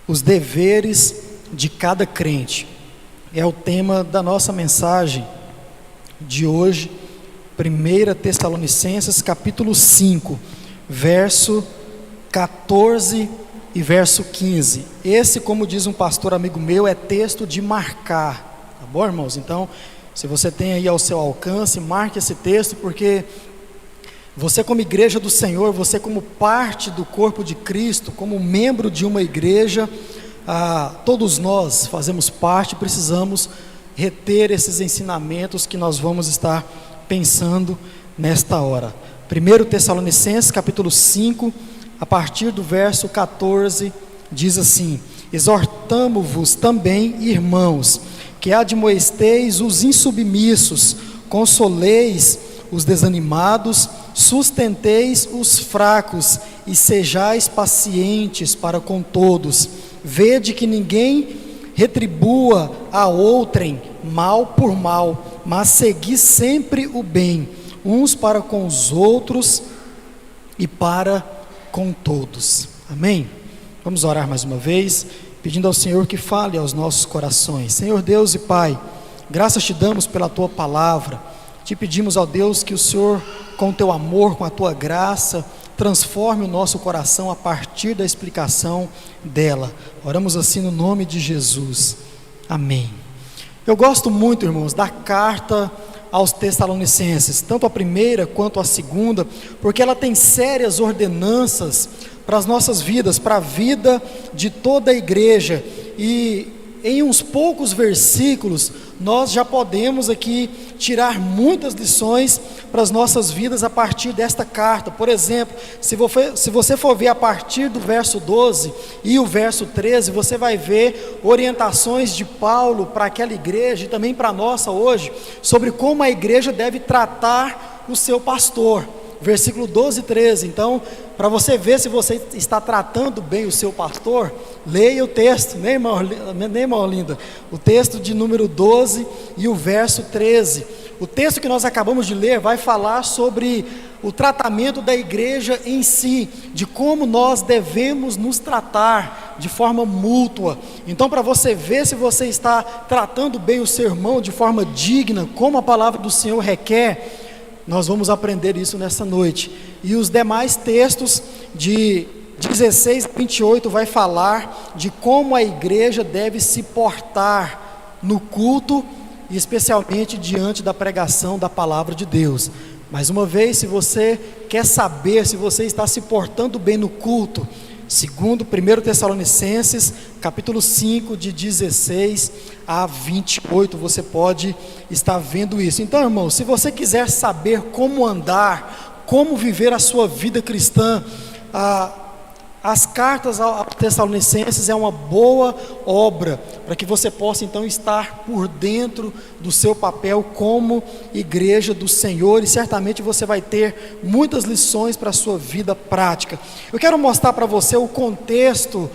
Os deveres de cada crente. É o tema da nossa mensagem de hoje, 1 Tessalonicenses capítulo 5, verso 14 e verso 15. Esse, como diz um pastor amigo meu, é texto de marcar, tá bom, irmãos? Então, se você tem aí ao seu alcance, marque esse texto, porque você, como igreja do Senhor, você como parte do corpo de Cristo, como membro de uma igreja, todos nós fazemos parte, precisamos reter esses ensinamentos que nós vamos estar pensando nesta hora. 1 Tessalonicenses capítulo 5, a partir do verso 14, diz assim: exortamo-vos também, irmãos, que admoesteis os insubmissos, consoleis os desanimados, sustenteis os fracos e sejais pacientes para com todos. Vede que ninguém retribua a outrem mal por mal, mas segui sempre o bem, uns para com os outros e para com todos. Amém? Vamos orar mais uma vez, pedindo ao Senhor que fale aos nossos corações. Senhor Deus e Pai, graças te damos pela Tua palavra. Te pedimos, ó Deus, que o Senhor, com o Teu amor, com a Tua graça, transforme o nosso coração a partir da explicação dela. Oramos assim no nome de Jesus. Amém. Eu gosto muito, irmãos, da carta aos Tessalonicenses, tanto a primeira quanto a segunda, porque ela tem sérias ordenanças para as nossas vidas, para a vida de toda a igreja, e em uns poucos versículos nós já podemos aqui tirar muitas lições para as nossas vidas a partir desta carta. Por exemplo, se você for ver a partir do verso 12 e o verso 13, você vai ver orientações de Paulo para aquela igreja e também para a nossa hoje, sobre como a igreja deve tratar o seu pastor. Versículo 12 e 13, então, para você ver se você está tratando bem o seu pastor, leia o texto, né, irmã Olinda? O texto de número 12 e o verso 13. O texto que nós acabamos de ler vai falar sobre o tratamento da igreja em si, de como nós devemos nos tratar de forma mútua. Então, para você ver se você está tratando bem o seu irmão de forma digna, como a palavra do Senhor requer, nós vamos aprender isso nessa noite. E os demais textos de 16 a 28 vai falar de como a igreja deve se portar no culto, e especialmente diante da pregação da palavra de Deus. Mais uma vez, se você quer saber se você está se portando bem no culto, segundo 1 Tessalonicenses, capítulo 5, de 16 a 28, você pode estar vendo isso. Então, irmão, se você quiser saber como andar, como viver a sua vida cristã, as cartas aos Tessalonicenses é uma boa obra, para que você possa então estar por dentro do seu papel como igreja do Senhor, e certamente você vai ter muitas lições para a sua vida prática. Eu quero mostrar para você o contexto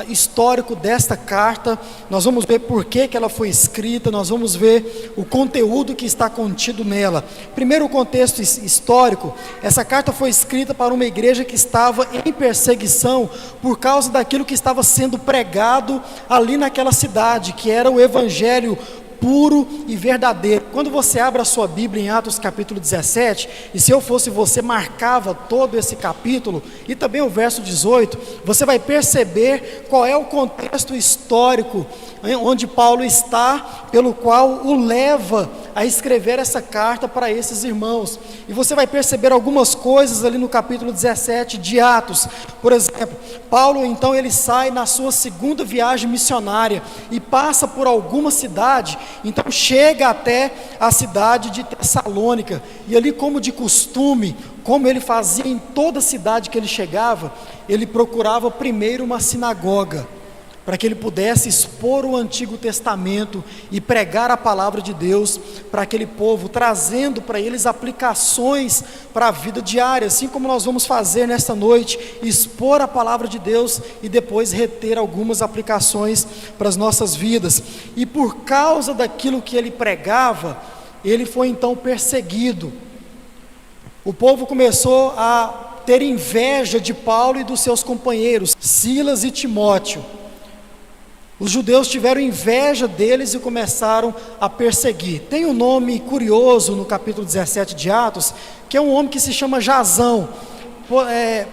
histórico desta carta. Nós vamos ver por que ela foi escrita, nós vamos ver o conteúdo que está contido nela. Primeiro, o contexto histórico. Essa carta foi escrita para uma igreja que estava em perseguição por causa daquilo que estava sendo pregado ali naquela cidade, que era o evangelho puro e verdadeiro. Quando você abre a sua Bíblia em Atos capítulo 17, e se eu fosse você, marcava todo esse capítulo, e também o verso 18, você vai perceber qual é o contexto histórico onde Paulo está, pelo qual o leva a escrever essa carta para esses irmãos. E você vai perceber algumas coisas ali no capítulo 17 de Atos. Por exemplo, Paulo então ele sai na sua segunda viagem missionária e passa por alguma cidade. Então chega até a cidade de Tessalônica, e ali, como de costume, como ele fazia em toda cidade que ele chegava, ele procurava primeiro uma sinagoga, para que ele pudesse expor o Antigo Testamento e pregar a palavra de Deus para aquele povo, trazendo para eles aplicações para a vida diária, assim como nós vamos fazer nesta noite, expor a palavra de Deus e depois reter algumas aplicações para as nossas vidas. E por causa daquilo que ele pregava, ele foi então perseguido. O povo começou a ter inveja de Paulo e dos seus companheiros, Silas e Timóteo. Os judeus tiveram inveja deles e começaram a perseguir. Tem um nome curioso no capítulo 17 de Atos, que é um homem que se chama Jasão.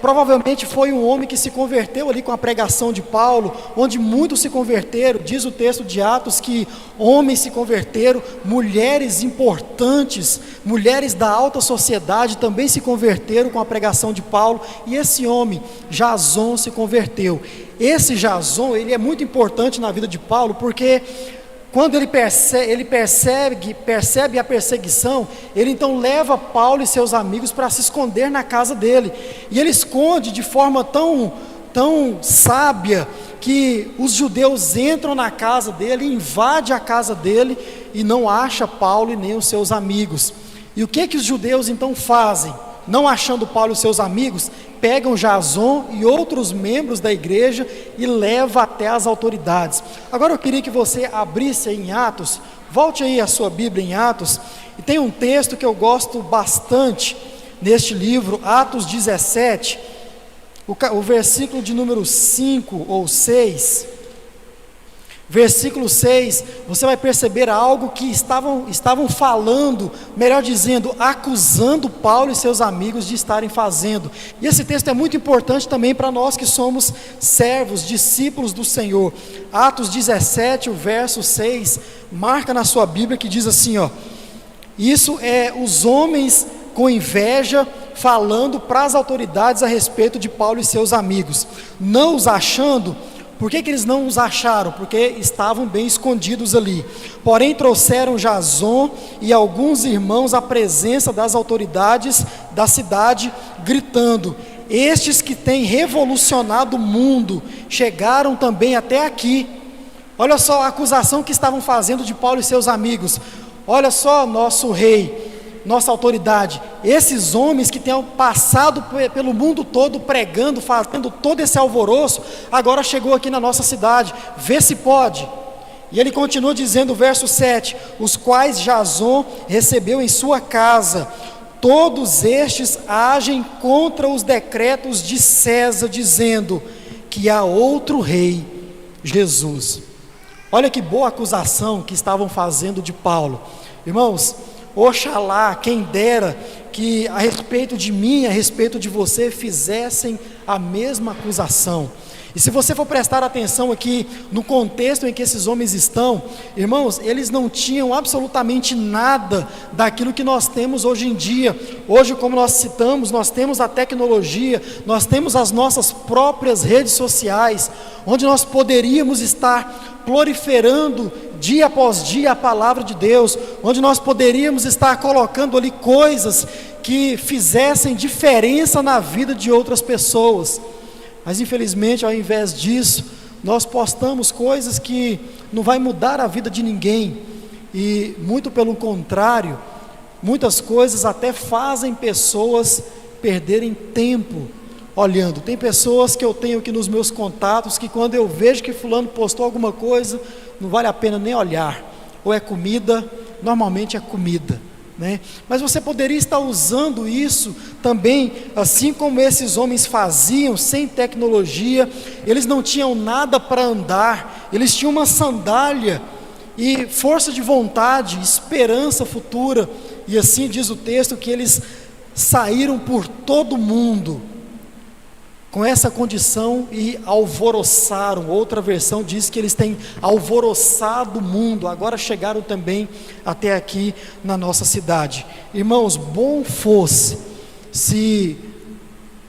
Provavelmente foi um homem que se converteu ali com a pregação de Paulo, onde muitos se converteram. Diz o texto de Atos que homens se converteram, mulheres importantes, mulheres da alta sociedade também se converteram com a pregação de Paulo, e esse homem, Jasão, se converteu. Esse Jasão, ele é muito importante na vida de Paulo, porque quando ele percebe a perseguição, ele então leva Paulo e seus amigos para se esconder na casa dele, e ele esconde de forma tão sábia, que os judeus entram na casa dele, invadem a casa dele, e não acha Paulo e nem os seus amigos. E o que os judeus então fazem? Não achando Paulo e seus amigos, pegam Jasão e outros membros da igreja e levam até as autoridades. Agora eu queria que você abrisse aí em Atos, volte aí a sua Bíblia em Atos, e tem um texto que eu gosto bastante neste livro, Atos 17, o versículo de número 5 ou 6, versículo 6, você vai perceber algo que estavam falando, melhor dizendo, acusando Paulo e seus amigos de estarem fazendo. E esse texto é muito importante também para nós que somos servos, discípulos do Senhor. Atos 17, o verso 6, marca na sua Bíblia, que diz assim, isso é os homens com inveja falando para as autoridades a respeito de Paulo e seus amigos, não os achando. Por que eles não os acharam? Porque estavam bem escondidos ali. Porém trouxeram Jasão e alguns irmãos à presença das autoridades da cidade, gritando: estes que têm revolucionado o mundo chegaram também até aqui. Olha só a acusação que estavam fazendo de Paulo e seus amigos. Olha só, nosso rei, nossa autoridade, esses homens que têm passado pelo mundo todo pregando, fazendo todo esse alvoroço, agora chegou aqui na nossa cidade, vê se pode. E ele continua dizendo, verso 7, os quais Jasão recebeu em sua casa, todos estes agem contra os decretos de César, dizendo que há outro rei, Jesus. Olha que boa acusação que estavam fazendo de Paulo. Irmãos, oxalá, quem dera que a respeito de mim, a respeito de você, fizessem a mesma acusação. E se você for prestar atenção aqui no contexto em que esses homens estão, irmãos, eles não tinham absolutamente nada daquilo que nós temos hoje em dia. Hoje, como nós citamos, nós temos a tecnologia, nós temos as nossas próprias redes sociais, onde nós poderíamos estar proliferando dia após dia a palavra de Deus, onde nós poderíamos estar colocando ali coisas que fizessem diferença na vida de outras pessoas. Mas infelizmente, ao invés disso, nós postamos coisas que não vai mudar a vida de ninguém, e muito pelo contrário, muitas coisas até fazem pessoas perderem tempo olhando. Tem pessoas que eu tenho aqui nos meus contatos, que quando eu vejo que fulano postou alguma coisa, não vale a pena nem olhar, ou é comida, normalmente é comida, né? Mas você poderia estar usando isso também, assim como esses homens faziam, sem tecnologia. Eles não tinham nada para andar, eles tinham uma sandália e força de vontade, esperança futura, e assim diz o texto que eles saíram por todo o mundo com essa condição e alvoroçaram. Outra versão diz que eles têm alvoroçado o mundo, agora chegaram também até aqui na nossa cidade. Irmãos, bom fosse se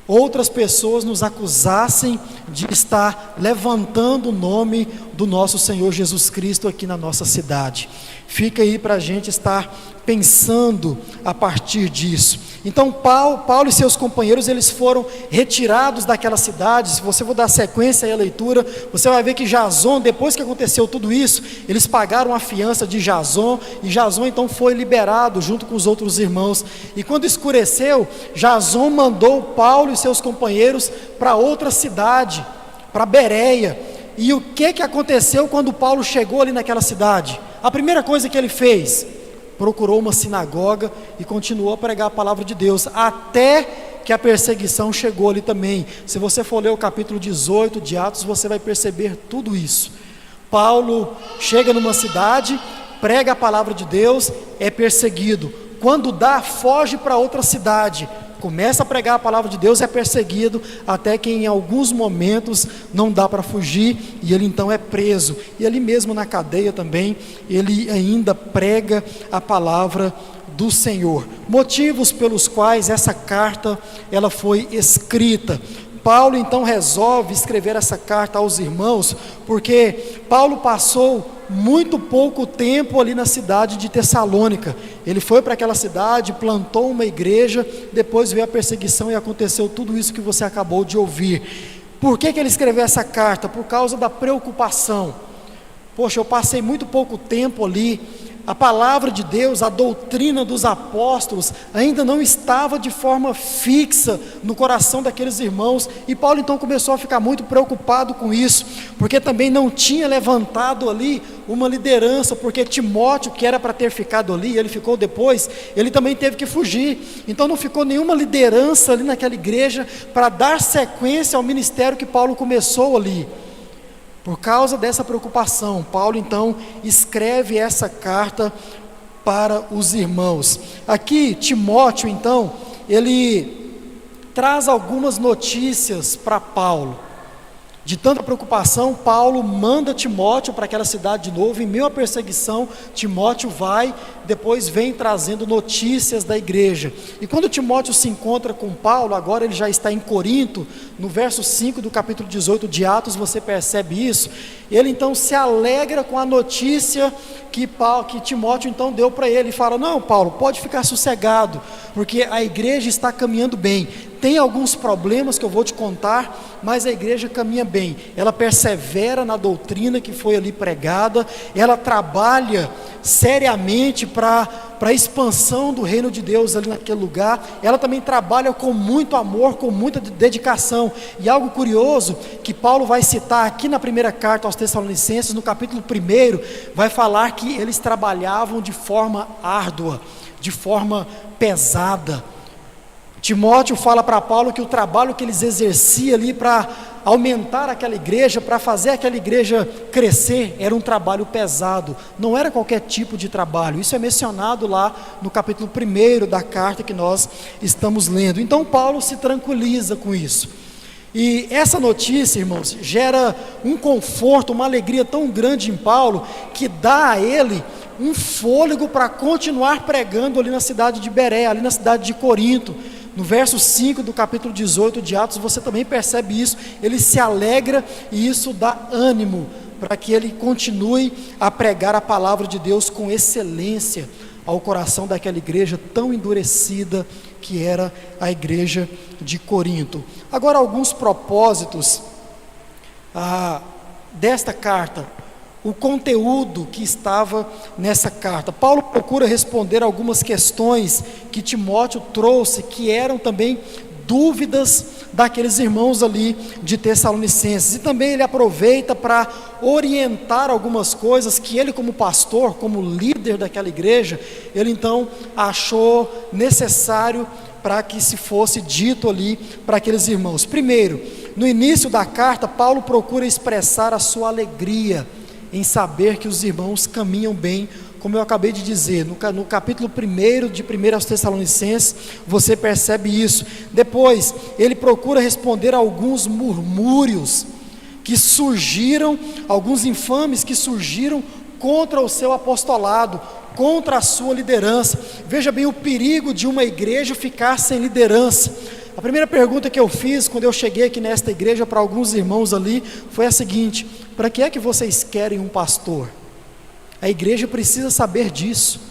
outras pessoas nos acusassem de estar levantando o nome do nosso Senhor Jesus Cristo aqui na nossa cidade. Fica aí para a gente estar pensando a partir disso. Então Paulo e seus companheiros, eles foram retirados daquela cidade. Se você for dar sequência aí à leitura, você vai ver que Jasão, depois que aconteceu tudo isso, eles pagaram a fiança de Jasão, e Jasão então foi liberado junto com os outros irmãos. E quando escureceu, Jasão mandou Paulo e seus companheiros para outra cidade, para Bereia. E o que aconteceu quando Paulo chegou ali naquela cidade? A primeira coisa que ele fez, procurou uma sinagoga e continuou a pregar a palavra de Deus, até que a perseguição chegou ali também. Se você for ler o capítulo 18 de Atos, você vai perceber tudo isso. Paulo chega numa cidade, prega a palavra de Deus, é perseguido. Quando dá, foge para outra cidade, começa a pregar a palavra de Deus, é perseguido, até que em alguns momentos não dá para fugir, e ele então é preso, e ali mesmo na cadeia também, ele ainda prega a palavra do Senhor. Motivos pelos quais essa carta ela foi escrita. Paulo então resolve escrever essa carta aos irmãos, porque Paulo passou muito pouco tempo ali na cidade de Tessalônica. Ele foi para aquela cidade, plantou uma igreja, depois veio a perseguição e aconteceu tudo isso que você acabou de ouvir. Por que ele escreveu essa carta? Por causa da preocupação. Poxa, eu passei muito pouco tempo ali, a palavra de Deus, a doutrina dos apóstolos ainda não estava de forma fixa no coração daqueles irmãos, e Paulo então começou a ficar muito preocupado com isso, porque também não tinha levantado ali uma liderança, porque Timóteo, que era para ter ficado ali, ele ficou depois, ele também teve que fugir, então não ficou nenhuma liderança ali naquela igreja para dar sequência ao ministério que Paulo começou ali. Por causa dessa preocupação, Paulo então escreve essa carta para os irmãos. Aqui Timóteo então, ele traz algumas notícias para Paulo. De tanta preocupação, Paulo manda Timóteo para aquela cidade de novo. Em meio à perseguição, Timóteo vai, depois vem trazendo notícias da igreja. E quando Timóteo se encontra com Paulo, agora ele já está em Corinto, no verso 5 do capítulo 18 de Atos, você percebe isso. Ele então se alegra com a notícia que Timóteo então deu para ele, e fala: não, Paulo, pode ficar sossegado, porque a igreja está caminhando bem. Tem alguns problemas que eu vou te contar, mas a igreja caminha bem, ela persevera na doutrina que foi ali pregada, ela trabalha seriamente para a expansão do reino de Deus ali naquele lugar, ela também trabalha com muito amor, com muita dedicação. E algo curioso que Paulo vai citar aqui na primeira carta aos Tessalonicenses, no capítulo 1, vai falar que eles trabalhavam de forma árdua, de forma pesada. Timóteo fala para Paulo que o trabalho que eles exerciam ali para aumentar aquela igreja, para fazer aquela igreja crescer, era um trabalho pesado, não era qualquer tipo de trabalho. Isso é mencionado lá no capítulo 1 da carta que nós estamos lendo. Então Paulo se tranquiliza com isso. E essa notícia, irmãos, gera um conforto, uma alegria tão grande em Paulo, que dá a ele um fôlego para continuar pregando ali na cidade de Bereia, ali na cidade de Corinto. No verso 5 do capítulo 18 de Atos, você também percebe isso. Ele se alegra e isso dá ânimo para que ele continue a pregar a palavra de Deus com excelência ao coração daquela igreja tão endurecida que era a igreja de Corinto. Agora, alguns propósitos desta carta, o conteúdo que estava nessa carta. Paulo procura responder algumas questões que Timóteo trouxe, que eram também dúvidas daqueles irmãos ali de Tessalonicenses, e também ele aproveita para orientar algumas coisas que ele, como pastor, como líder daquela igreja, ele então achou necessário para que se fosse dito ali para aqueles irmãos. Primeiro, no início da carta, Paulo procura expressar a sua alegria em saber que os irmãos caminham bem, como eu acabei de dizer, no capítulo 1 de 1 aos Tessalonicenses, você percebe isso. Depois, ele procura responder a alguns murmúrios que surgiram, alguns infames que surgiram contra o seu apostolado, contra a sua liderança. Veja bem o perigo de uma igreja ficar sem liderança. A primeira pergunta que eu fiz quando eu cheguei aqui nesta igreja para alguns irmãos ali foi a seguinte: para que é que vocês querem um pastor? A igreja precisa saber disso.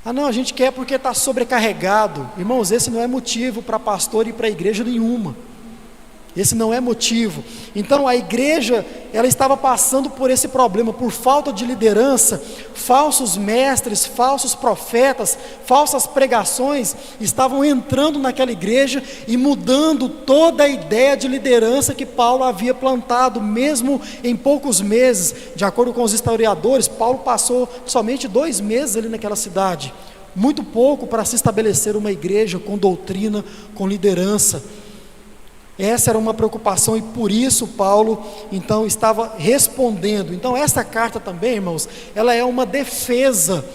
Ah não, a gente quer porque está sobrecarregado. Irmãos, esse não é motivo para pastor e para igreja nenhuma. Esse não é motivo. Então a igreja, ela estava passando por esse problema, por falta de liderança. Falsos mestres, falsos profetas, falsas pregações estavam entrando naquela igreja e mudando toda a ideia de liderança que Paulo havia plantado, mesmo em poucos meses. De acordo com os historiadores, Paulo passou somente 2 meses ali naquela cidade, muito pouco para se estabelecer uma igreja com doutrina, com liderança. Essa era uma preocupação e por isso Paulo então estava respondendo. Então essa carta também, irmãos, ela é uma defesa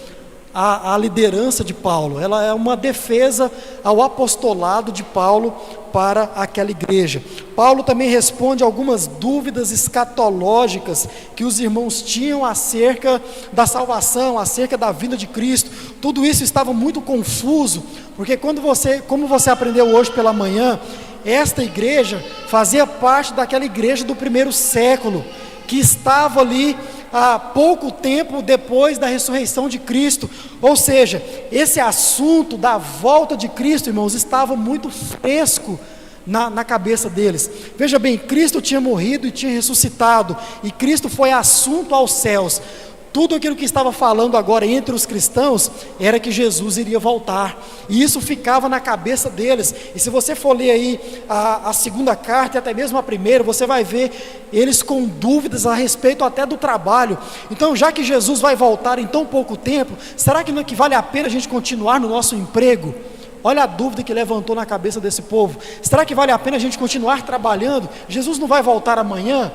à liderança de Paulo, ela é uma defesa ao apostolado de Paulo para aquela igreja. Paulo também responde algumas dúvidas escatológicas que os irmãos tinham acerca da salvação, acerca da vinda de Cristo. Tudo isso estava muito confuso, porque como você aprendeu hoje pela manhã, esta igreja fazia parte daquela igreja do primeiro século, que estava ali há pouco tempo depois da ressurreição de Cristo. Ou seja, esse assunto da volta de Cristo, irmãos, estava muito fresco na cabeça deles. Veja bem, Cristo tinha morrido e tinha ressuscitado, e Cristo foi assunto aos céus. Tudo aquilo que estava falando agora entre os cristãos era que Jesus iria voltar, e isso ficava na cabeça deles. E se você for ler aí a segunda carta e até mesmo a primeira, você vai ver eles com dúvidas a respeito até do trabalho. Então, já que Jesus vai voltar em tão pouco tempo, será que vale a pena a gente continuar no nosso emprego? Olha a dúvida que levantou na cabeça desse povo. Será que vale a pena a gente continuar trabalhando? Jesus não vai voltar amanhã?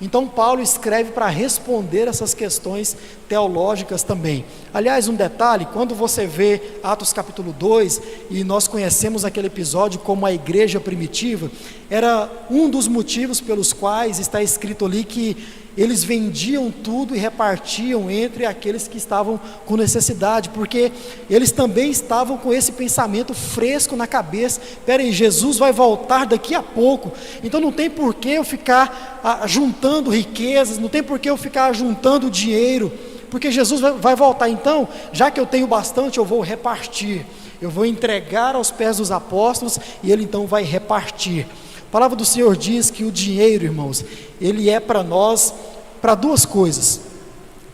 Então Paulo escreve para responder essas questões teológicas também. Aliás, um detalhe, quando você vê Atos capítulo 2, e nós conhecemos aquele episódio como a igreja primitiva, era um dos motivos pelos quais está escrito ali que eles vendiam tudo e repartiam entre aqueles que estavam com necessidade, porque eles também estavam com esse pensamento fresco na cabeça. Espera aí, Jesus vai voltar daqui a pouco, então não tem por que eu ficar juntando riquezas, não tem por que eu ficar juntando dinheiro, porque Jesus vai voltar. Então, já que eu tenho bastante, eu vou repartir, eu vou entregar aos pés dos apóstolos, e ele então vai repartir. A palavra do Senhor diz que o dinheiro, irmãos, ele é para nós, para duas coisas.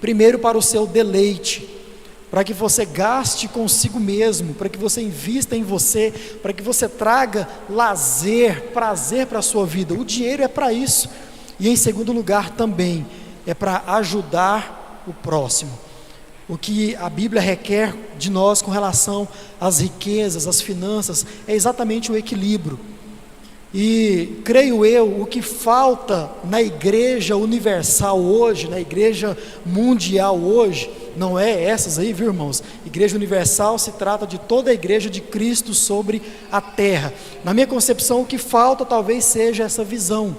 Primeiro, para o seu deleite, para que você gaste consigo mesmo, para que você invista em você, para que você traga lazer, prazer para a sua vida. O dinheiro é para isso. E em segundo lugar também, é para ajudar o próximo. O que a Bíblia requer de nós com relação às riquezas, às finanças, é exatamente o equilíbrio. E creio eu, o que falta na igreja universal hoje, na igreja mundial hoje, não é essas aí, viu, irmãos? Igreja universal se trata de toda a igreja de Cristo sobre a terra. Na minha concepção, o que falta talvez seja essa visão.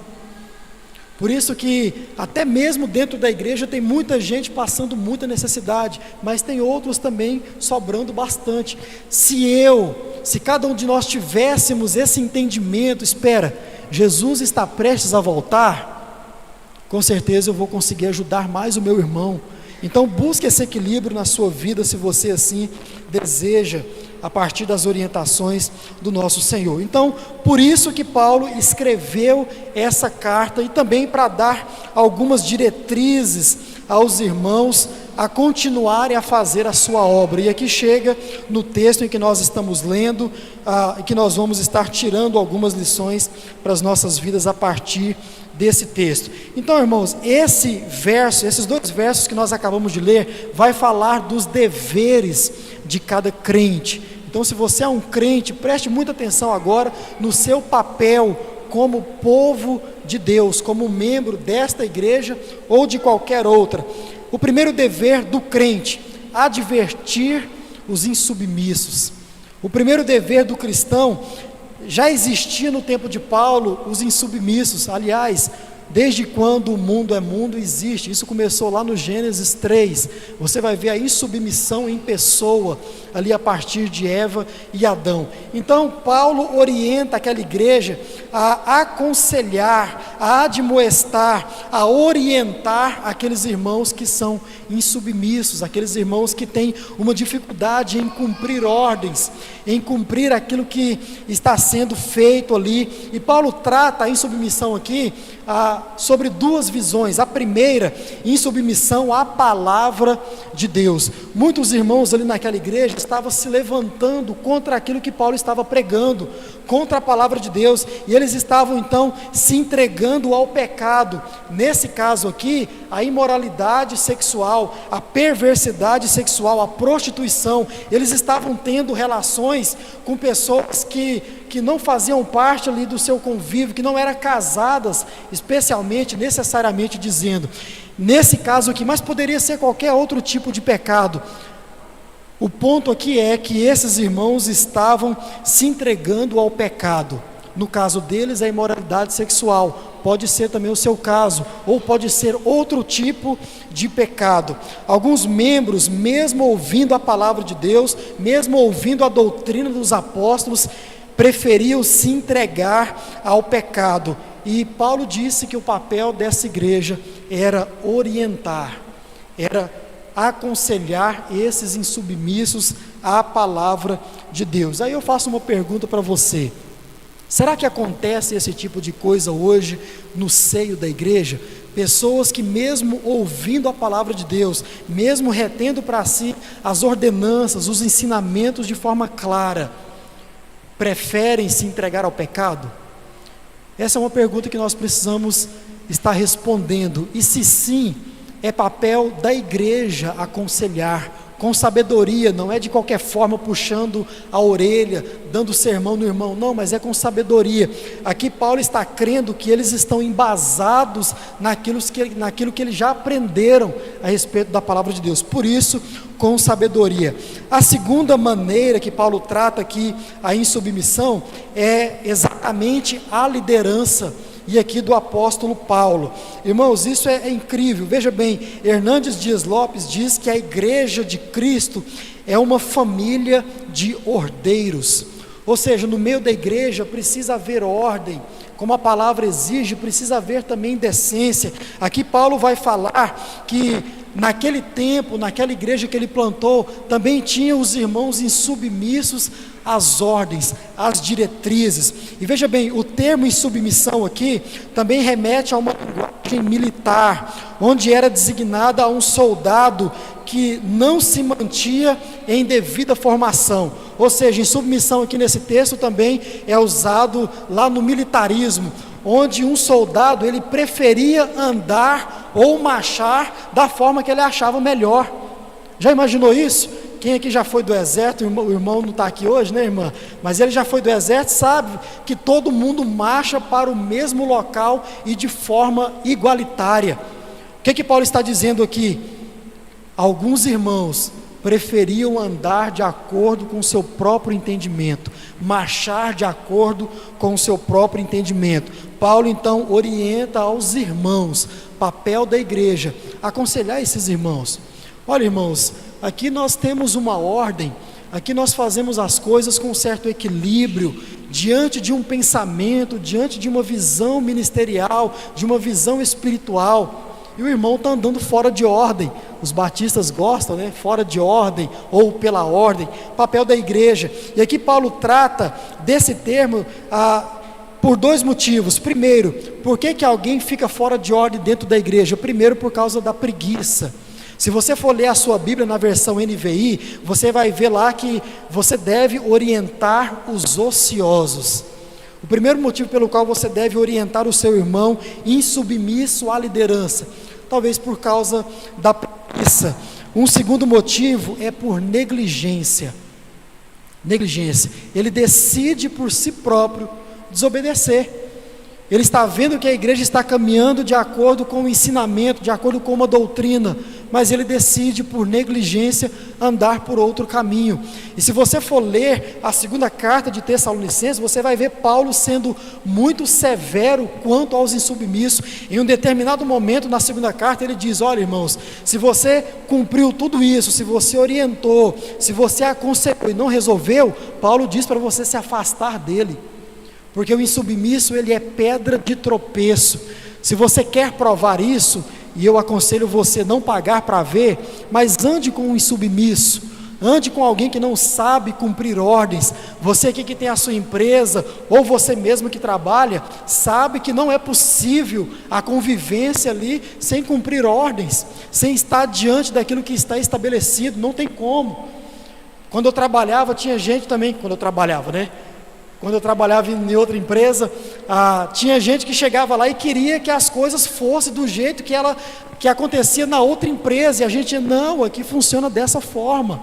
Por isso que até mesmo dentro da igreja tem muita gente passando muita necessidade, mas tem outros também sobrando bastante. Se cada um de nós tivéssemos esse entendimento, espera, Jesus está prestes a voltar, com certeza eu vou conseguir ajudar mais o meu irmão. Então busque esse equilíbrio na sua vida, se você assim deseja, a partir das orientações do nosso Senhor. Então, por isso que Paulo escreveu essa carta, e também para dar algumas diretrizes aos irmãos a continuarem a fazer a sua obra. E aqui chega no texto em que nós estamos lendo, e que nós vamos estar tirando algumas lições para as nossas vidas a partir desse texto. Então, irmãos, esses dois versos que nós acabamos de ler, vai falar dos deveres de cada crente. Então, se você é um crente, preste muita atenção agora no seu papel como povo de Deus, como membro desta igreja ou de qualquer outra. O primeiro dever do crente: advertir os insubmissos. O primeiro dever do cristão, já existia no tempo de Paulo os insubmissos. Aliás, desde quando o mundo é mundo existe, isso começou lá no Gênesis 3, você vai ver a insubmissão em pessoa, ali a partir de Eva e Adão. Então Paulo orienta aquela igreja a aconselhar, a admoestar, a orientar aqueles irmãos que são insubmissos, aqueles irmãos que têm uma dificuldade em cumprir ordens, em cumprir aquilo que está sendo feito ali. E Paulo trata a insubmissão aqui sobre duas visões. A primeira, em submissão à palavra de Deus. Muitos irmãos ali naquela igreja estavam se levantando contra aquilo que Paulo estava pregando, contra a palavra de Deus, e eles estavam então se entregando ao pecado. Nesse caso aqui, a imoralidade sexual, a perversidade sexual, a prostituição. Eles estavam tendo relações com pessoas que não faziam parte ali do seu convívio, que não eram casadas, especialmente, necessariamente dizendo. Nesse caso aqui, mas poderia ser qualquer outro tipo de pecado. O ponto aqui é que esses irmãos estavam se entregando ao pecado. No caso deles, a imoralidade sexual. Pode ser também o seu caso, ou pode ser outro tipo de pecado. Alguns membros, mesmo ouvindo a palavra de Deus, mesmo ouvindo a doutrina dos apóstolos, preferiam se entregar ao pecado. E Paulo disse que o papel dessa igreja era orientar, era aconselhar esses insubmissos à palavra de Deus. Aí eu faço uma pergunta para você: será que acontece esse tipo de coisa hoje no seio da igreja? Pessoas que, mesmo ouvindo a palavra de Deus, mesmo retendo para si as ordenanças, os ensinamentos de forma clara, preferem se entregar ao pecado? Essa é uma pergunta que nós precisamos estar respondendo. E se sim, é papel da igreja aconselhar com sabedoria, não é de qualquer forma puxando a orelha, dando sermão no irmão, não, mas é com sabedoria. Aqui Paulo está crendo que eles estão embasados naquilo que eles já aprenderam a respeito da palavra de Deus, por isso, com sabedoria. A segunda maneira que Paulo trata aqui a insubmissão é exatamente a liderança, e aqui do apóstolo Paulo. Irmãos, isso é incrível. Veja bem, Hernandes Dias Lopes diz que a igreja de Cristo é uma família de ordeiros, ou seja, no meio da igreja precisa haver ordem, como a palavra exige, precisa haver também decência. Aqui Paulo vai falar que naquele tempo, naquela igreja que ele plantou, também tinha os irmãos insubmissos às ordens, às diretrizes. E veja bem, o termo insubmissão aqui também remete a uma linguagem militar, onde era designada a um soldado que não se mantinha em devida formação. Ou seja, insubmissão aqui nesse texto também é usado lá no militarismo, onde um soldado ele preferia andar ou marchar da forma que ele achava melhor. Já imaginou isso? Quem aqui já foi do exército? O irmão não está aqui hoje, né, irmã? Mas ele já foi do exército, sabe que todo mundo marcha para o mesmo local e de forma igualitária. O que Paulo está dizendo aqui? Alguns irmãos preferiam andar de acordo com o seu próprio entendimento, marchar de acordo com o seu próprio entendimento. Paulo então orienta aos irmãos, papel da igreja, aconselhar esses irmãos. Olha, irmãos, aqui nós temos uma ordem, aqui nós fazemos as coisas com um certo equilíbrio, diante de um pensamento, diante de uma visão ministerial, de uma visão espiritual. E o irmão está andando fora de ordem. Os batistas gostam, né? Fora de ordem ou pela ordem, papel da igreja. E aqui Paulo trata desse termo por dois motivos. Primeiro, por que alguém fica fora de ordem dentro da igreja? Primeiro, por causa da preguiça. Se você for ler a sua Bíblia na versão NVI, você vai ver lá que você deve orientar os ociosos. O primeiro motivo pelo qual você deve orientar o seu irmão insubmisso à liderança, talvez por causa da preguiça. Um segundo motivo é por negligência. Negligência. Ele decide por si próprio desobedecer. Ele está vendo que a igreja está caminhando de acordo com o ensinamento, de acordo com uma doutrina, mas ele decide por negligência andar por outro caminho. E se você for ler a segunda carta de Tessalonicenses, você vai ver Paulo sendo muito severo quanto aos insubmissos. Em um determinado momento na segunda carta ele diz: olha, irmãos, se você cumpriu tudo isso, se você orientou, se você aconselhou e não resolveu, Paulo diz para você se afastar dele, porque o insubmisso ele é pedra de tropeço. Se você quer provar isso, e eu aconselho você não pagar para ver, mas ande com um insubmisso, ande com alguém que não sabe cumprir ordens. Você aqui que tem a sua empresa, ou você mesmo que trabalha, sabe que não é possível a convivência ali sem cumprir ordens, sem estar diante daquilo que está estabelecido, não tem como. Quando eu trabalhava, tinha gente também, quando eu trabalhava em outra empresa, tinha gente que chegava lá e queria que as coisas fossem do jeito que acontecia na outra empresa, e a gente, não, aqui funciona dessa forma.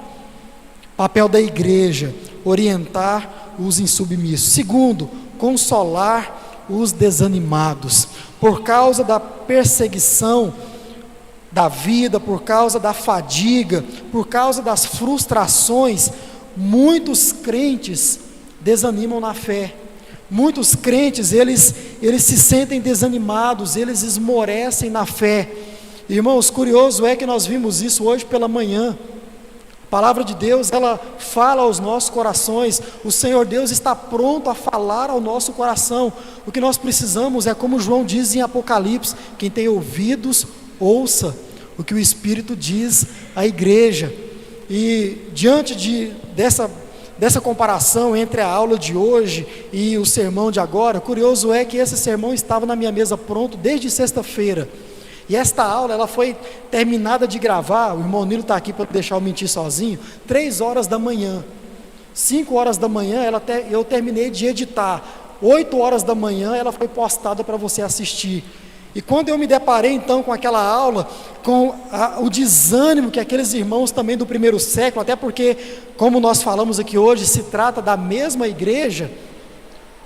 Papel da igreja: orientar os insubmissos. Segundo, consolar os desanimados. Por causa da perseguição da vida, por causa da fadiga, por causa das frustrações, muitos crentes desanimam na fé. Muitos crentes, eles se sentem desanimados, eles esmorecem na fé. Irmãos, curioso é que nós vimos isso hoje pela manhã. A palavra de Deus, ela fala aos nossos corações. O Senhor Deus está pronto a falar ao nosso coração. O que nós precisamos é, como João diz em Apocalipse: quem tem ouvidos, ouça o que o Espírito diz à igreja. E diante dessa comparação entre a aula de hoje e o sermão de agora, curioso é que esse sermão estava na minha mesa pronto desde sexta-feira, e esta aula ela foi terminada de gravar. O irmão Nilo está aqui para deixar eu mentir sozinho, 3 horas da manhã, 5 horas da manhã eu terminei de editar, 8 horas da manhã ela foi postada para você assistir. E quando eu me deparei então com aquela aula, com o desânimo que aqueles irmãos também do primeiro século, até porque, como nós falamos aqui hoje, se trata da mesma igreja,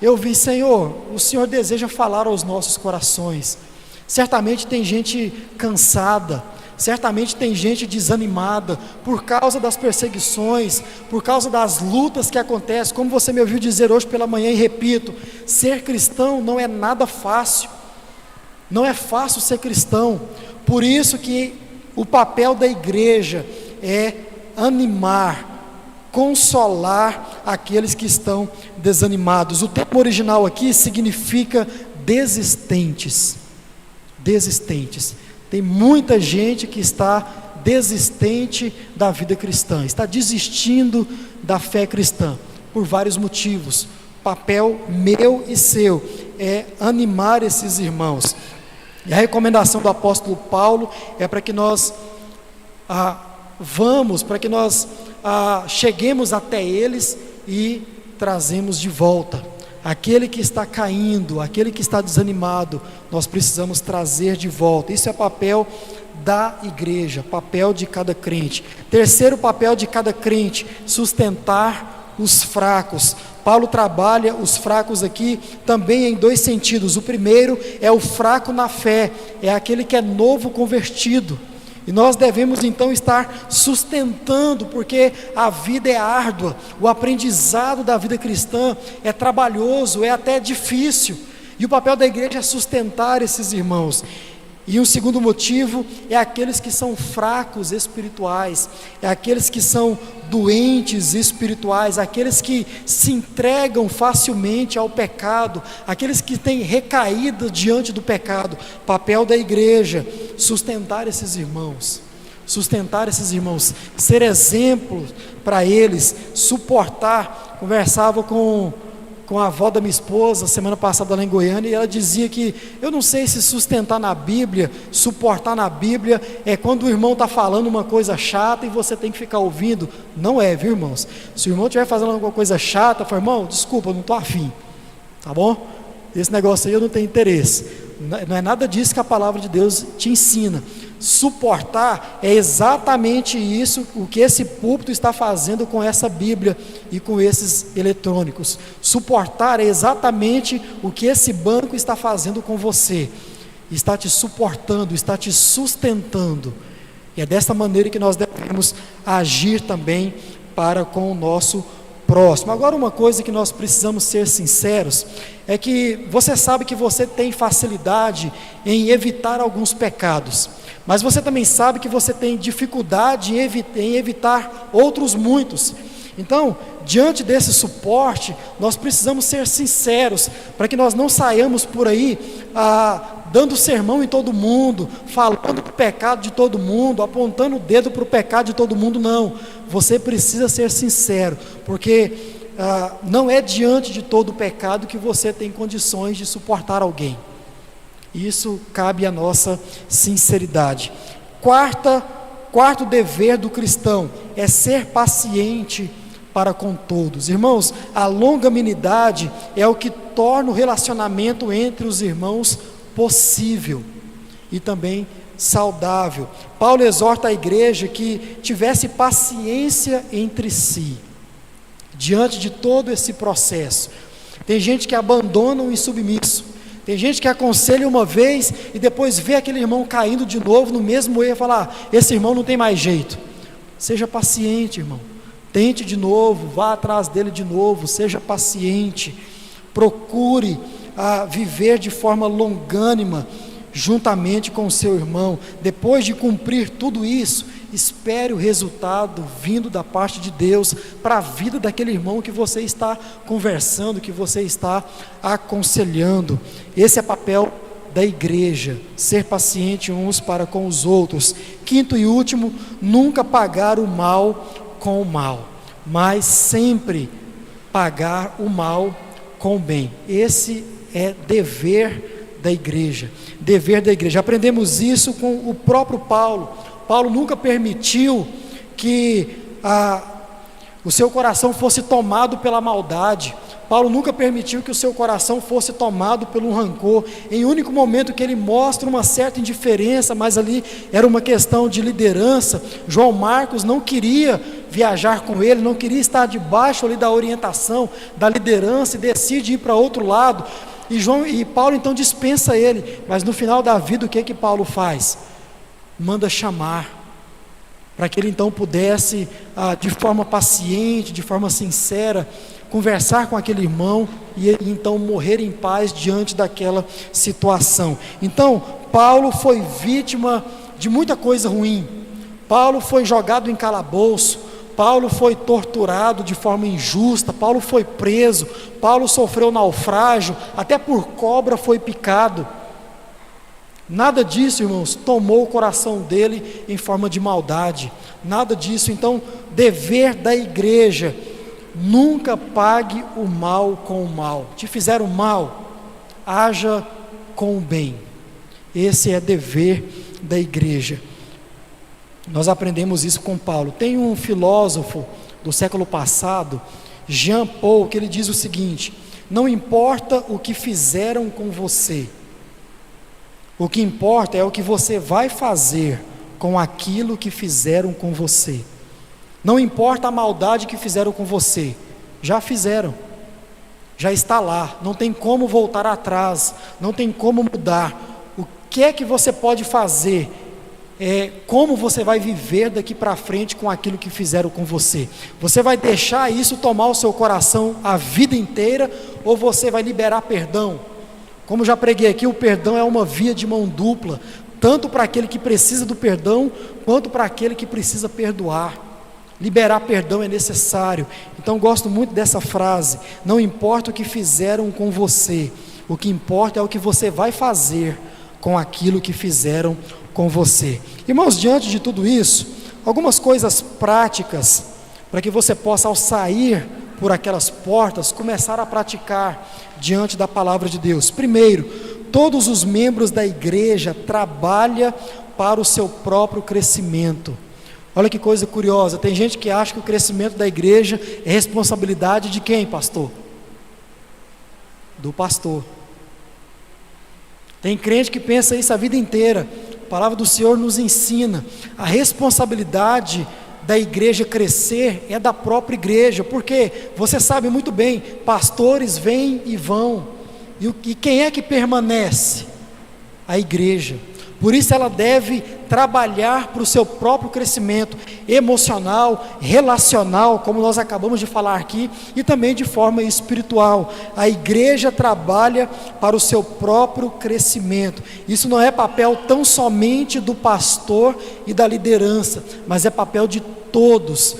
eu vi: Senhor, o Senhor deseja falar aos nossos corações. Certamente tem gente cansada, certamente tem gente desanimada, por causa das perseguições, por causa das lutas que acontecem, como você me ouviu dizer hoje pela manhã, e repito: ser cristão não é nada fácil. Não é fácil ser cristão. Por isso que o papel da igreja é animar, consolar aqueles que estão desanimados. O termo original aqui significa desistentes. Desistentes. Tem muita gente que está desistente da vida cristã, está desistindo da fé cristã, por vários motivos. Papel meu e seu é animar esses irmãos. E a recomendação do apóstolo Paulo é para que nós cheguemos até eles e trazemos de volta. Aquele que está caindo, aquele que está desanimado, nós precisamos trazer de volta. Isso é papel da igreja, papel de cada crente. Terceiro papel de cada crente: sustentar os fracos. Paulo trabalha os fracos aqui também em 2 sentidos. O primeiro é o fraco na fé, é aquele que é novo convertido, e nós devemos então estar sustentando, porque a vida é árdua, o aprendizado da vida cristã é trabalhoso, é até difícil, e o papel da igreja é sustentar esses irmãos. E um segundo motivo é aqueles que são fracos espirituais, é aqueles que são doentes espirituais, aqueles que se entregam facilmente ao pecado, aqueles que têm recaída diante do pecado. Papel da igreja: sustentar esses irmãos, ser exemplo para eles, suportar. Conversava com a avó da minha esposa semana passada lá em Goiânia, e ela dizia que eu não sei se sustentar na Bíblia, suportar na Bíblia é quando o irmão está falando uma coisa chata e você tem que ficar ouvindo. Não é, viu, irmãos? Se o irmão estiver fazendo alguma coisa chata, fala: irmão, desculpa, eu não estou afim, tá bom? Esse negócio aí eu não tenho interesse. Não é nada disso que a palavra de Deus te ensina. Suportar é exatamente isso, o que esse púlpito está fazendo com essa Bíblia e com esses eletrônicos. Suportar é exatamente o que esse banco está fazendo com você. Está te suportando, está te sustentando. E é dessa maneira que nós devemos agir também para com o nosso próximo. Agora, uma coisa que nós precisamos ser sinceros é que você sabe que você tem facilidade em evitar alguns pecados, mas você também sabe que você tem dificuldade em evitar outros muitos. Então, diante desse suporte, nós precisamos ser sinceros, para que nós não saiamos por aí dando sermão em todo mundo, falando do pecado de todo mundo, apontando o dedo para o pecado de todo mundo, não. Você precisa ser sincero, porque não é diante de todo o pecado que você tem condições de suportar alguém. Isso cabe à nossa sinceridade. Quarto dever do cristão é ser paciente para com todos. Irmãos, a longanimidade é o que torna o relacionamento entre os irmãos possível e também saudável. Paulo exorta a igreja que tivesse paciência entre si, diante de todo esse processo. Tem gente que abandona o insubmisso, tem gente que aconselha uma vez e depois vê aquele irmão caindo de novo no mesmo erro e fala: esse irmão não tem mais jeito. Seja paciente, irmão, tente de novo, vá atrás dele de novo, seja paciente, procure viver de forma longânima, juntamente com o seu irmão. Depois de cumprir tudo isso, espere o resultado vindo da parte de Deus para a vida daquele irmão que você está conversando, que você está aconselhando. Esse é o papel da igreja, ser paciente uns para com os outros. Quinto e último, nunca pagar o mal com o mal, mas sempre pagar o mal com o bem. Esse é dever da igreja. Dever da igreja. Aprendemos isso com o próprio Paulo. Paulo nunca permitiu que o seu coração fosse tomado pela maldade. Paulo nunca permitiu que o seu coração fosse tomado pelo rancor. Em único momento que ele mostra uma certa indiferença, mas ali era uma questão de liderança. João Marcos não queria viajar com ele, não queria estar debaixo ali da orientação, da liderança, e decide ir para outro lado. E Paulo então dispensa ele, mas no final da vida o que Paulo faz? Manda chamar, para que ele então pudesse, de forma paciente, de forma sincera, conversar com aquele irmão e então morrer em paz diante daquela situação. Então, Paulo foi vítima de muita coisa ruim. Paulo foi jogado em calabouço, Paulo foi torturado de forma injusta, Paulo foi preso, Paulo sofreu naufrágio, até por cobra foi picado. Nada disso, irmãos, tomou o coração dele em forma de maldade, nada disso. Então, dever da igreja: nunca pague o mal com o mal. Te fizeram mal, haja com o bem. Esse é dever da igreja. Nós aprendemos isso com Paulo. Tem um filósofo do século passado, Jean Paul, que ele diz o seguinte: não importa o que fizeram com você, o que importa é o que você vai fazer com aquilo que fizeram com você. Não importa a maldade que fizeram com você, já fizeram, já está lá, não tem como voltar atrás, não tem como mudar. O que é que você pode fazer? Como você vai viver daqui para frente com aquilo que fizeram com você? Você vai deixar isso tomar o seu coração a vida inteira, ou você vai liberar perdão? Como já preguei aqui, o perdão é uma via de mão dupla, tanto para aquele que precisa do perdão, quanto para aquele que precisa perdoar. Liberar perdão é necessário. Então gosto muito dessa frase: não importa o que fizeram com você, o que importa é o que você vai fazer com aquilo que fizeram com você. Irmãos, diante de tudo isso, algumas coisas práticas para que você possa, ao sair por aquelas portas, começar a praticar diante da palavra de Deus. Primeiro, todos os membros da igreja trabalham para o seu próprio crescimento. Olha que coisa curiosa, tem gente que acha que o crescimento da igreja é responsabilidade de quem, pastor? Do pastor. Tem crente que pensa isso a vida inteira. A palavra do Senhor nos ensina: a responsabilidade da igreja crescer é da própria igreja, porque você sabe muito bem, pastores vêm e vão, e quem é que permanece? A igreja. Por isso ela deve trabalhar para o seu próprio crescimento emocional, relacional, como nós acabamos de falar aqui, e também de forma espiritual. A igreja trabalha para o seu próprio crescimento. Isso não é papel tão somente do pastor e da liderança, mas é papel de todos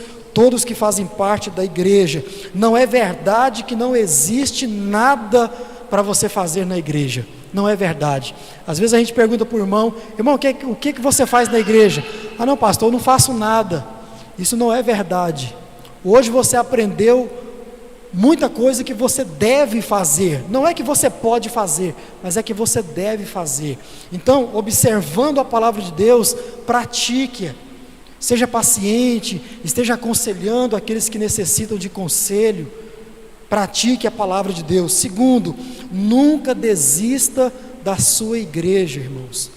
que fazem parte da igreja. Não é verdade que não existe nada para você fazer na igreja. Não é verdade. Às vezes a gente pergunta para o irmão: irmão, o que você faz na igreja? Ah, não, pastor, eu não faço nada. Isso não é verdade. Hoje você aprendeu muita coisa que você deve fazer. Não é que você pode fazer, mas é que você deve fazer. Então, observando a palavra de Deus, pratique-a. Seja paciente, esteja aconselhando aqueles que necessitam de conselho. Pratique a palavra de Deus. Segundo, nunca desista da sua igreja, irmãos.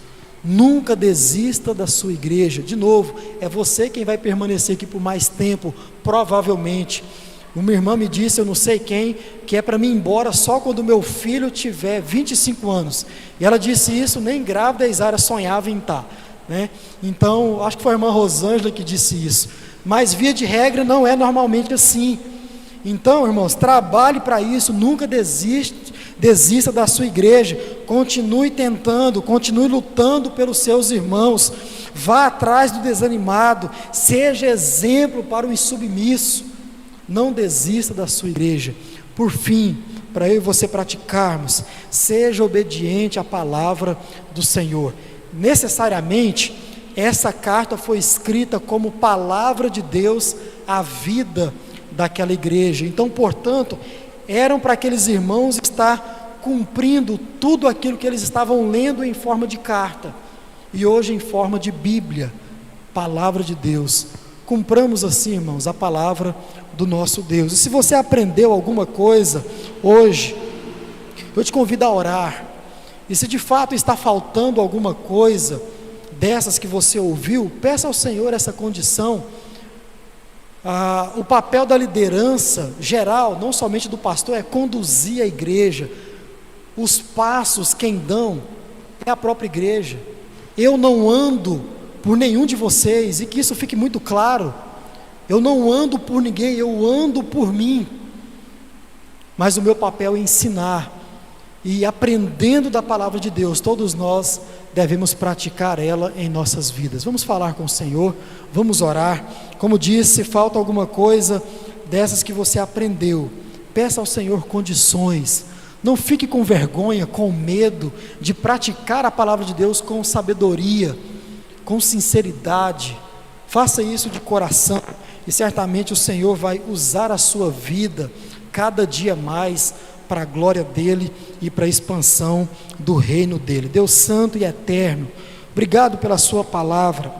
Nunca desista da sua igreja. De novo, é você quem vai permanecer aqui por mais tempo, provavelmente. Uma irmã me disse, eu não sei quem, que é para mim ir embora só quando meu filho tiver 25 anos. E ela disse isso, nem grávida a Isaura sonhava em estar, né? Então, acho que foi a irmã Rosângela que disse isso. Mas via de regra não é normalmente assim. Então, irmãos, trabalhe para isso, nunca desista da sua igreja, continue tentando, continue lutando pelos seus irmãos, vá atrás do desanimado, seja exemplo para o insubmisso, não desista da sua igreja. Por fim, para eu e você praticarmos, seja obediente à palavra do Senhor. Necessariamente, essa carta foi escrita como palavra de Deus à vida daquela igreja. Então, portanto, eram para aqueles irmãos estar cumprindo tudo aquilo que eles estavam lendo em forma de carta, e hoje em forma de Bíblia, palavra de Deus. Cumpramos assim, irmãos, a palavra do nosso Deus. E se você aprendeu alguma coisa hoje, eu te convido a orar. E se de fato está faltando alguma coisa dessas que você ouviu, peça ao Senhor essa condição. O papel da liderança geral, não somente do pastor, é conduzir a igreja. Os passos quem dão é a própria igreja. Eu não ando por nenhum de vocês, e que isso fique muito claro. Eu não ando por ninguém, eu ando por mim. Mas o meu papel é ensinar, e aprendendo da palavra de Deus, todos nós devemos praticar ela em nossas vidas. Vamos falar com o Senhor, vamos orar. Como disse, se falta alguma coisa dessas que você aprendeu, peça ao Senhor condições. Não fique com vergonha, com medo de praticar a palavra de Deus com sabedoria, com sinceridade. Faça isso de coração, e certamente o Senhor vai usar a sua vida cada dia mais para a glória dEle e para a expansão do reino dEle. Deus santo e eterno, obrigado pela sua palavra,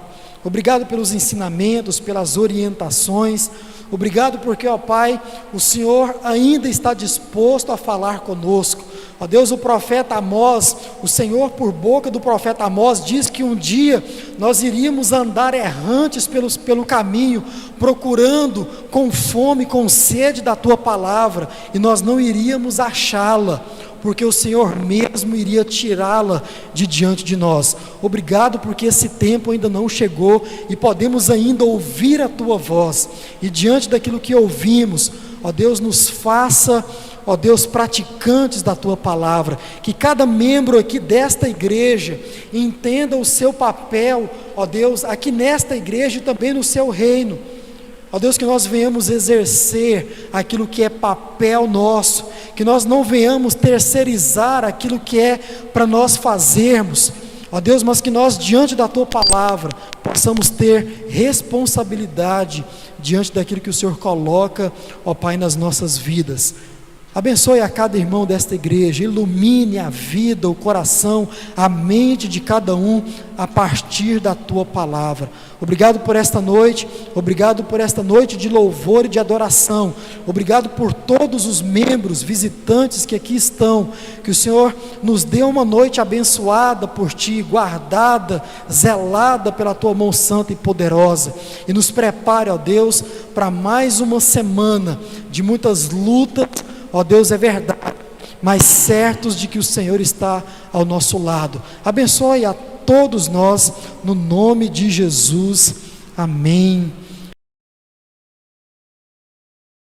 obrigado pelos ensinamentos, pelas orientações, obrigado porque, ó Pai, o Senhor ainda está disposto a falar conosco. Ó Deus, o profeta Amós, o Senhor por boca do profeta Amós diz que um dia nós iríamos andar errantes pelo caminho, procurando com fome, com sede da Tua palavra, e nós não iríamos achá-la, porque o Senhor mesmo iria tirá-la de diante de nós. Obrigado porque esse tempo ainda não chegou, e podemos ainda ouvir a Tua voz, e diante daquilo que ouvimos, ó Deus, nos faça, ó Deus, praticantes da Tua palavra, que cada membro aqui desta igreja entenda o seu papel, ó Deus, aqui nesta igreja e também no seu reino. Ó Deus, que nós venhamos exercer aquilo que é papel nosso, que nós não venhamos terceirizar aquilo que é para nós fazermos, ó Deus, mas que nós, diante da Tua palavra, possamos ter responsabilidade diante daquilo que o Senhor coloca, ó Pai, nas nossas vidas. Abençoe a cada irmão desta igreja, ilumine a vida, o coração, a mente de cada um a partir da Tua palavra. Obrigado por esta noite de louvor e de adoração. Obrigado por todos os membros, visitantes que aqui estão. Que o Senhor nos dê uma noite abençoada por Ti, guardada, zelada pela Tua mão santa e poderosa. E nos prepare, ó Deus, para mais uma semana de muitas lutas. Ó Deus, é verdade, mas certos de que o Senhor está ao nosso lado. Abençoe a todos nós, no nome de Jesus, amém